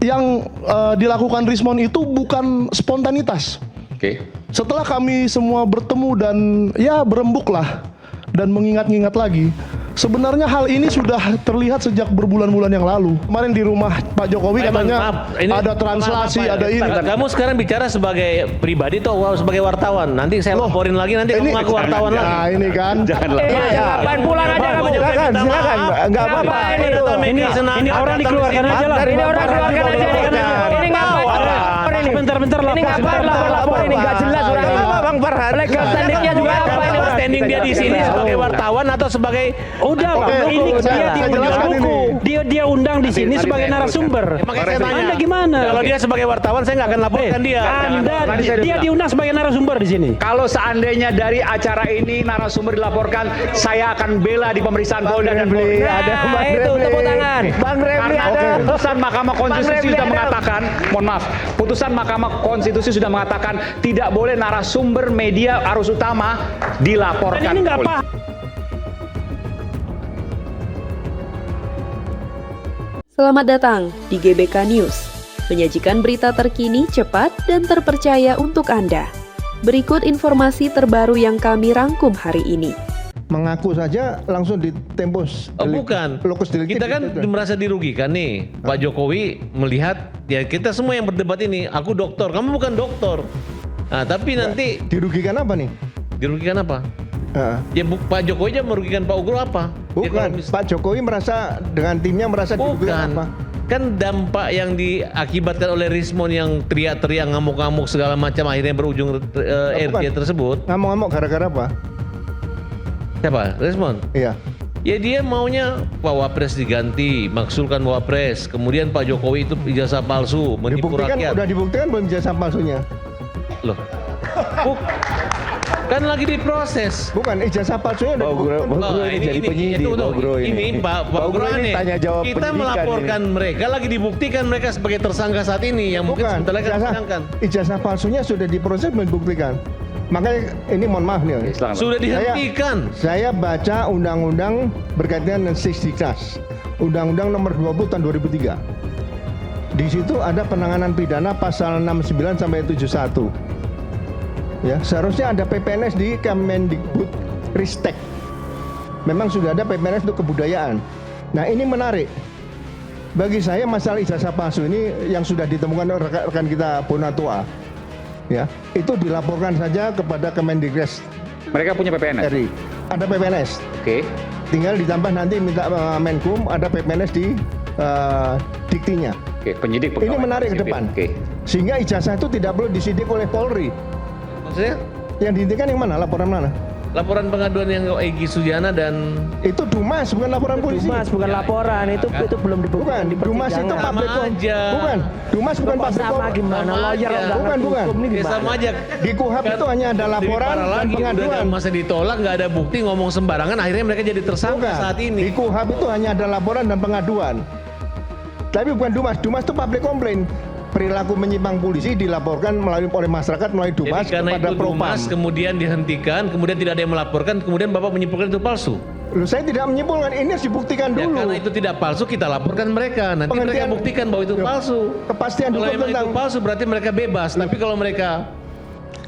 yang dilakukan Rismon itu bukan spontanitas. Oke. Setelah kami semua bertemu dan ya berembuk lah dan mengingat-ingat lagi, sebenarnya hal ini sudah terlihat sejak berbulan-bulan yang lalu. Kemarin di rumah Pak Jokowi katanya ada translasi, ada ini. Kamu sekarang bicara sebagai pribadi atau sebagai wartawan? Nanti saya laporin lagi, nanti kamu ngaku wartawan lagi. Nah ini kan. Ngapain pulang aja kamu? Silakan, enggak apa-apa. Ini orang dikeluarkan aja lah. Ini orang dikeluarkan aja. Ini ngapain? Bentar-bentar lapor. Ini ngapain lapor ini nggak jelas orang ini. Bang Farhan. Legal standingnya juga apa ini? Standing dia di sini sebagai wartawan atau sebagai udah bang, ini dia diundang buku. Dia undang di sini sebagai narasumber. Makanya saya tanya. Anda gimana? Kalau dia sebagai wartawan saya nggak akan laporkan dia. Dia diundang sebagai narasumber di sini. Kalau seandainya dari acara ini narasumber dilaporkan, saya akan bela di pemeriksaan Polda dan Polri. Nah, itu tepuk tangan. Bang Refli Karena ada. putusan Mahkamah Konstitusi sudah mengatakan, mohon maaf, putusan Mahkamah Konstitusi sudah mengatakan tidak boleh narasumber media arus utama dilaporkan. Dan ini nggak paham. Selamat datang di GBK News, menyajikan berita terkini, cepat, dan terpercaya untuk Anda. Berikut informasi terbaru yang kami rangkum hari ini. Mengaku saja langsung ditembus. Bukan. Lokus delikti. Kita kan merasa dirugikan nih. Pak Jokowi melihat ya kita semua yang berdebat ini, aku dokter, kamu bukan dokter. Nah, tapi nanti Dirugikan apa nih? dirugikan apa? Ya Pak Jokowi aja merugikan Pak Ugro apa? Dia Bukan, Pak Jokowi merasa dengan timnya merasa dirugikan apa? Kan dampak yang diakibatkan oleh Rismon yang teriak-teriak, ngamuk-ngamuk segala macam akhirnya berujung RJ tersebut. Ngamuk-ngamuk gara-gara apa? Siapa? Rismon? Iya. Ya dia maunya Pak Wapres diganti, maksulkan Wapres. Kemudian Pak Jokowi itu ijazah palsu, menipu rakyat. Udah dibuktikan belum ijazah palsunya? Loh. Kan lagi diproses. Bukan, ijazah palsunya udah dibuktikan. Ini Pak Ugro aneh. Kita melaporkan mereka lagi dibuktikan mereka sebagai tersangka saat ini yang mungkin Bukan, sebentar lagi akan disidangkan. ijazah palsunya sudah diproses membuktikan. Makanya ini mohon maaf nih. Sudah dihentikan. Saya baca undang-undang berkaitan dengan Sisdiknas. Undang-undang nomor 20 tahun 2003. Di situ ada penanganan pidana pasal 69 sampai 71. Ya, seharusnya ada PPNS di Kemendikbud Ristek. Memang sudah ada PPNS untuk kebudayaan. Nah, ini menarik. Bagi saya masalah ijazah palsu ini yang sudah ditemukan rekan kita Bonatua. Ya, itu dilaporkan saja kepada Kemendikbud Mereka punya PPNS. RI. Ada PPNS. Oke. Tinggal ditambah nanti minta Menkum ada PPNS di diktinya. Oke, penyidik Ini menarik ke depan. Oke. Sehingga ijazah itu tidak perlu disidik oleh Polri. Maksudnya Yang dihentikan yang mana? Laporan mana? laporan pengaduan yang Egy Sujana dan Itu Dumas, bukan laporan polisi. Dumas bukan laporan, itu belum dibuktikan. Bukan, Dumas itu Sama public aja. Bukan, Dumas bukan public Sama gimana? Sama Lawyer aja. nggak ngerti Bukan. hukum ini ya gimana? sama aja. Di KUHAP itu hanya ada laporan dan Udah pengaduan. masa ditolak nggak ada bukti ngomong sembarangan akhirnya mereka jadi tersangka Bukan. saat Di ini. KUHAP itu hanya ada laporan dan pengaduan. Tapi bukan Dumas. Dumas itu public complaint. Perilaku menyimpang polisi dilaporkan oleh masyarakat melalui Dumas Jadi karena kepada itu Propam. Dumas kemudian dihentikan, kemudian tidak ada yang melaporkan, kemudian Bapak menyimpulkan itu palsu. Loh, saya tidak menyimpulkan, ini harus dibuktikan Ya, dulu. karena itu tidak palsu kita laporkan mereka. Nanti mereka buktikan bahwa itu palsu. Kepastian Kalau hukum memang tentang itu palsu berarti mereka bebas. Tapi kalau mereka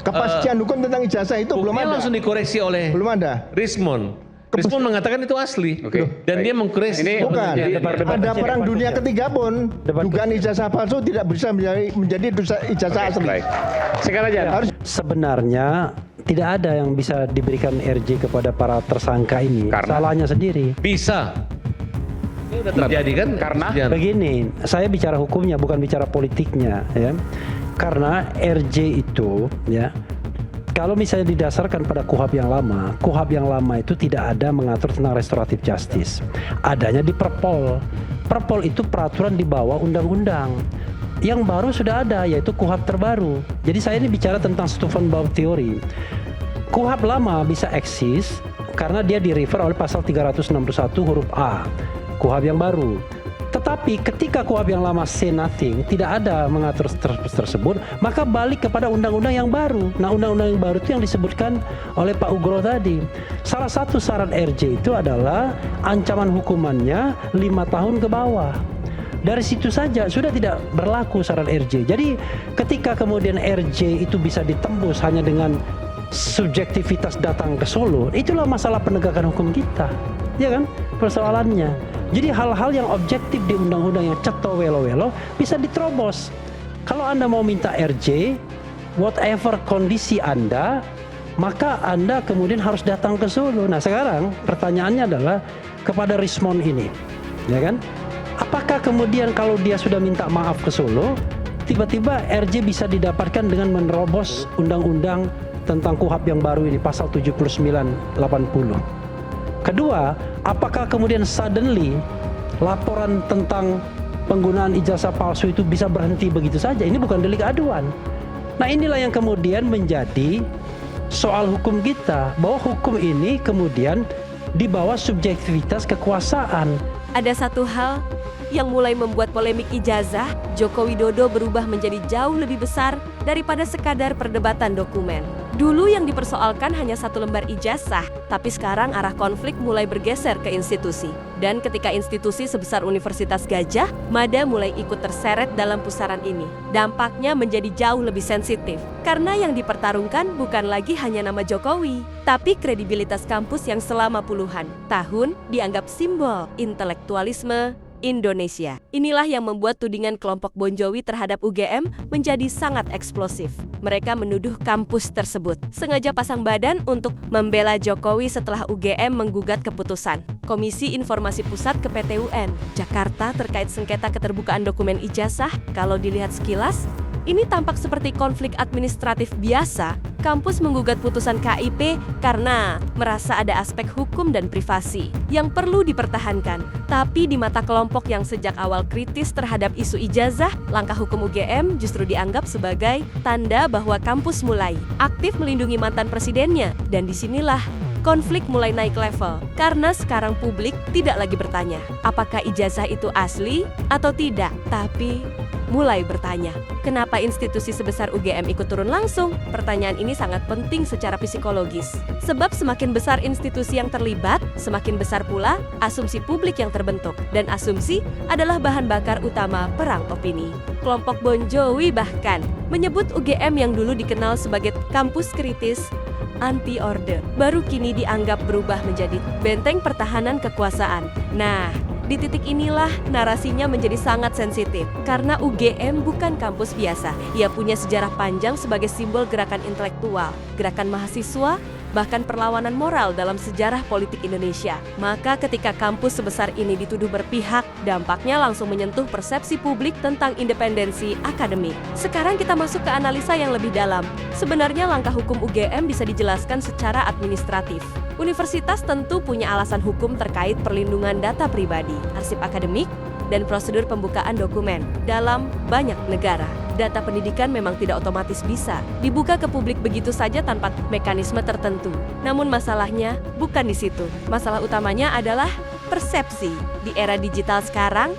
kepastian hukum tentang ijazah itu belum buktinya ada. langsung dikoreksi oleh Belum ada. Rismon. Rismon mengatakan itu asli. Oke, Dan baik. dia mengkoreksi. Ini Bukan, ada perang dunia ketiga pun dugaan ijazah palsu tidak bisa menjadi ijazah asli. Baik. Sekarang aja. Harus Sebenarnya tidak ada yang bisa diberikan RJ kepada para tersangka ini. Karena? Salahnya sendiri. Bisa. Ini udah terjadi kan? Karena? Sekian. Begini, saya bicara hukumnya bukan bicara politiknya, ya. Karena RJ itu, ya, kalau misalnya didasarkan pada KUHAP yang lama itu tidak ada mengatur tentang restoratif justice. Adanya di Perpol. Perpol itu peraturan di bawah undang-undang. Yang baru sudah ada, yaitu KUHAP terbaru. Jadi saya ini bicara tentang Stufenbaum teori. KUHAP lama bisa eksis karena dia direfer oleh pasal 361 huruf A. KUHAP yang baru. Tetapi ketika KUHAP yang lama say nothing, tidak ada mengatur tersebut, maka balik kepada undang-undang yang baru. Nah, undang-undang yang baru itu yang disebutkan oleh Pak Ugro tadi. Salah satu syarat RJ itu adalah ancaman hukumannya 5 tahun ke bawah. Dari situ saja sudah tidak berlaku syarat RJ. Jadi ketika kemudian RJ itu bisa ditembus hanya dengan subjektivitas datang ke Solo, itulah masalah penegakan hukum kita, ya kan? Persoalannya. Jadi hal-hal yang objektif di undang-undang yang ceto welo-welo bisa diterobos. Kalau Anda mau minta RJ, whatever kondisi Anda, maka Anda kemudian harus datang ke Solo. Nah sekarang pertanyaannya adalah kepada Rismond ini, ya kan? Apakah kemudian kalau dia sudah minta maaf ke Solo, tiba-tiba RJ bisa didapatkan dengan menerobos undang-undang tentang KUHP yang baru ini, pasal 79-80? Kedua, apakah kemudian suddenly laporan tentang penggunaan ijazah palsu itu bisa berhenti begitu saja? Ini bukan delik aduan. Nah inilah yang kemudian menjadi soal hukum kita, bahwa hukum ini kemudian di bawah subjektivitas kekuasaan. Ada satu hal yang mulai membuat polemik ijazah, Joko Widodo berubah menjadi jauh lebih besar daripada sekadar perdebatan dokumen. Dulu yang dipersoalkan hanya satu lembar ijazah, tapi sekarang arah konflik mulai bergeser ke institusi. Dan ketika institusi sebesar Universitas Gadjah Mada mulai ikut terseret dalam pusaran ini, dampaknya menjadi jauh lebih sensitif. Karena yang dipertarungkan bukan lagi hanya nama Jokowi, tapi kredibilitas kampus yang selama puluhan tahun dianggap simbol intelektualisme Indonesia. Inilah yang membuat tudingan kelompok Bonjowi terhadap UGM menjadi sangat eksplosif. Mereka menuduh kampus tersebut sengaja pasang badan untuk membela Jokowi setelah UGM menggugat keputusan Komisi Informasi Pusat ke PT UN Jakarta terkait sengketa keterbukaan dokumen ijazah. Kalau dilihat sekilas, ini tampak seperti konflik administratif biasa. Kampus menggugat putusan KIP karena merasa ada aspek hukum dan privasi yang perlu dipertahankan. Tapi di mata kelompok yang sejak awal kritis terhadap isu ijazah, langkah hukum UGM justru dianggap sebagai tanda bahwa kampus mulai aktif melindungi mantan presidennya. Dan disinilah konflik mulai naik level, karena sekarang publik tidak lagi bertanya apakah ijazah itu asli atau tidak, tapi mulai bertanya, kenapa institusi sebesar UGM ikut turun langsung? Pertanyaan ini sangat penting secara psikologis. Sebab semakin besar institusi yang terlibat, semakin besar pula asumsi publik yang terbentuk. Dan asumsi adalah bahan bakar utama perang opini. Kelompok Bonjowi bahkan menyebut UGM yang dulu dikenal sebagai kampus kritis, anti orde, baru kini dianggap berubah menjadi benteng pertahanan kekuasaan. Nah, di titik inilah narasinya menjadi sangat sensitif, karena UGM bukan kampus biasa. Ia punya sejarah panjang sebagai simbol gerakan intelektual, gerakan mahasiswa, bahkan perlawanan moral dalam sejarah politik Indonesia. Maka ketika kampus sebesar ini dituduh berpihak, dampaknya langsung menyentuh persepsi publik tentang independensi akademik. Sekarang kita masuk ke analisa yang lebih dalam. Sebenarnya langkah hukum UGM bisa dijelaskan secara administratif. Universitas tentu punya alasan hukum terkait perlindungan data pribadi, arsip akademik, dan prosedur pembukaan dokumen dalam banyak negara. Data pendidikan memang tidak otomatis bisa dibuka ke publik begitu saja tanpa mekanisme tertentu. Namun masalahnya bukan di situ. Masalah utamanya adalah persepsi. Di era digital sekarang,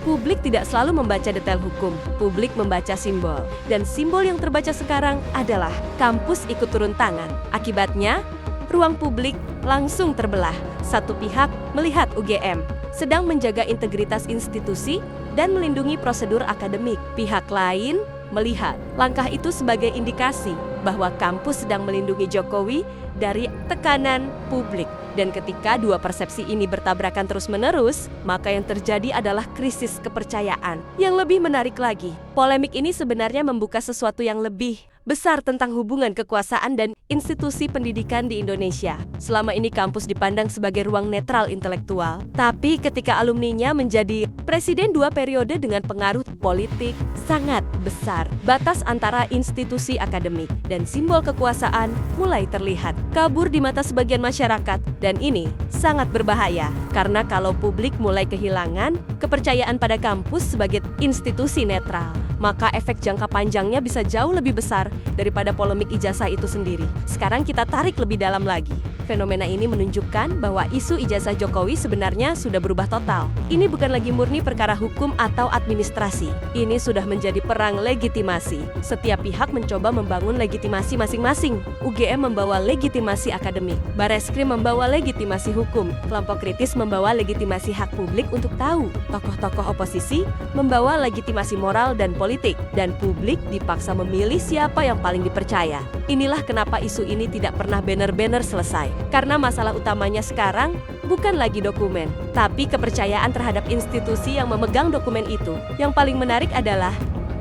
publik tidak selalu membaca detail hukum. Publik membaca simbol. Dan simbol yang terbaca sekarang adalah kampus ikut turun tangan. Akibatnya, ruang publik langsung terbelah. Satu pihak melihat UGM sedang menjaga integritas institusi dan melindungi prosedur akademik. Pihak lain melihat langkah itu sebagai indikasi bahwa kampus sedang melindungi Jokowi dari tekanan publik. Dan ketika dua persepsi ini bertabrakan terus-menerus, maka yang terjadi adalah krisis kepercayaan. Yang lebih menarik lagi, polemik ini sebenarnya membuka sesuatu yang lebih besar tentang hubungan kekuasaan dan institusi pendidikan di Indonesia. Selama ini kampus dipandang sebagai ruang netral intelektual. Tapi ketika alumninya menjadi presiden 2 periode dengan pengaruh politik sangat besar, batas antara institusi akademik dan simbol kekuasaan mulai terlihat kabur di mata sebagian masyarakat. Dan ini sangat berbahaya, karena kalau publik mulai kehilangan kepercayaan pada kampus sebagai institusi netral, maka efek jangka panjangnya bisa jauh lebih besar daripada polemik ijazah itu sendiri. Sekarang kita tarik lebih dalam lagi. Fenomena ini menunjukkan bahwa isu ijazah Jokowi sebenarnya sudah berubah total. Ini bukan lagi murni perkara hukum atau administrasi. Ini sudah menjadi perang legitimasi. Setiap pihak mencoba membangun legitimasi masing-masing. UGM membawa legitimasi akademik, Bareskrim membawa legitimasi hukum, kelompok kritis membawa legitimasi hak publik untuk tahu, tokoh-tokoh oposisi membawa legitimasi moral dan politik, dan publik dipaksa memilih siapa yang paling dipercaya. Inilah kenapa isu ini tidak pernah banner-banner selesai. Karena masalah utamanya sekarang bukan lagi dokumen, tapi kepercayaan terhadap institusi yang memegang dokumen itu. Yang paling menarik adalah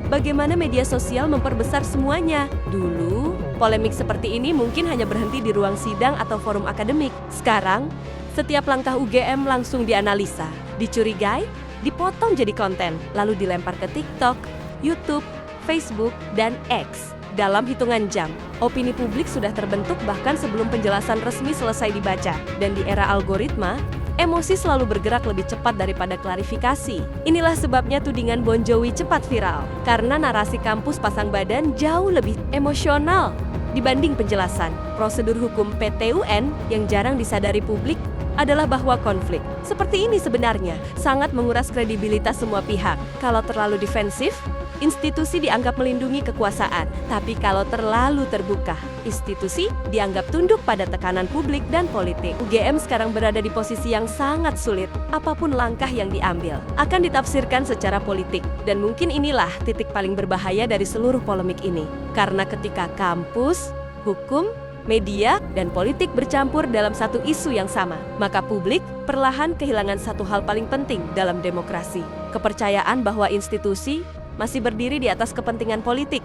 bagaimana media sosial memperbesar semuanya. Dulu, polemik seperti ini mungkin hanya berhenti di ruang sidang atau forum akademik. Sekarang, setiap langkah UGM langsung dianalisa, dicurigai, dipotong jadi konten, lalu dilempar ke TikTok, YouTube, Facebook, dan X. Dalam hitungan jam, opini publik sudah terbentuk bahkan sebelum penjelasan resmi selesai dibaca. Dan di era algoritma, emosi selalu bergerak lebih cepat daripada klarifikasi. Inilah sebabnya tudingan Bon Jovi cepat viral. Karena narasi kampus pasang badan jauh lebih emosional dibanding penjelasan. Prosedur hukum PT UN yang jarang disadari publik adalah bahwa konflik seperti ini sebenarnya sangat menguras kredibilitas semua pihak. Kalau terlalu defensif, institusi dianggap melindungi kekuasaan. Tapi kalau terlalu terbuka, institusi dianggap tunduk pada tekanan publik dan politik. UGM sekarang berada di posisi yang sangat sulit. Apapun langkah yang diambil akan ditafsirkan secara politik. Dan mungkin inilah titik paling berbahaya dari seluruh polemik ini. Karena ketika kampus, hukum, media, dan politik bercampur dalam satu isu yang sama, maka publik perlahan kehilangan satu hal paling penting dalam demokrasi. Kepercayaan bahwa institusi masih berdiri di atas kepentingan politik.